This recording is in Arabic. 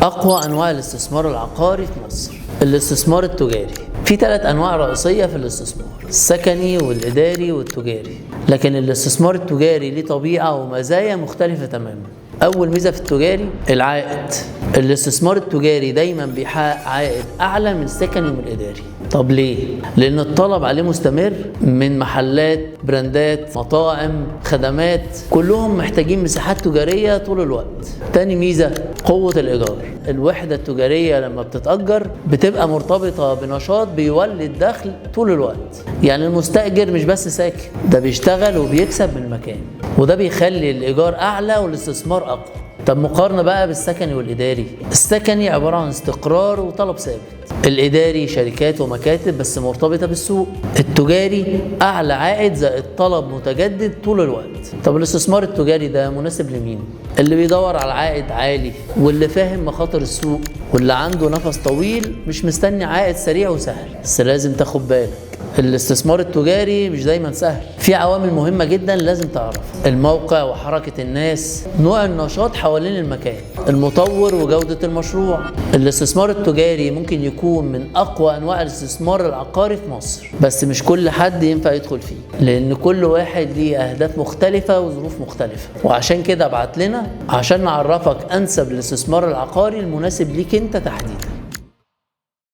أقوى أنواع الاستثمار العقاري في مصر. الاستثمار التجاري في 3 أنواع رئيسية في الاستثمار: السكني والإداري والتجاري. لكن الاستثمار التجاري ليه طبيعة ومزايا مختلفة تماما. أول ميزة في التجاري العائد. الاستثمار التجاري دايما بيحقق عائد أعلى من السكني والإداري. طب ليه؟ لأن الطلب عليه مستمر من محلات، براندات، مطاعم، خدمات، كلهم محتاجين مساحات تجارية طول الوقت. تاني ميزة قوة الإيجار. الوحدة التجارية لما بتتأجر بتبقى مرتبطة بنشاط بيولد دخل طول الوقت. يعني المستأجر مش بس ساكن، ده بيشتغل وبيكسب من المكان، وده بيخلي الإيجار أعلى والاستثمار أقوى. طب مقارنة بقى بالسكني والإداري. السكني عبارة عن استقرار وطلب ثابت. الإداري شركات ومكاتب بس مرتبطة بالسوق. التجاري أعلى عائد زائد طلب متجدد طول الوقت. طب الاستثمار التجاري ده مناسب لمين؟ اللي بيدور على عائد عالي، واللي فاهم مخاطر السوق، واللي عنده نفس طويل مش مستني عائد سريع وسهل. بس لازم تاخد بالك، الاستثمار التجاري مش دايما سهل، في عوامل مهمة جدا لازم تعرفها: الموقع وحركة الناس، نوع النشاط حوالين المكان، المطور وجودة المشروع. الاستثمار التجاري ممكن يكون من أقوى أنواع الاستثمار العقاري في مصر، بس مش كل حد ينفع يدخل فيه، لأن كل واحد ليه أهداف مختلفة وظروف مختلفة. وعشان كده ابعت لنا عشان نعرفك أنسب الاستثمار العقاري المناسب ليك أنت تحديدا.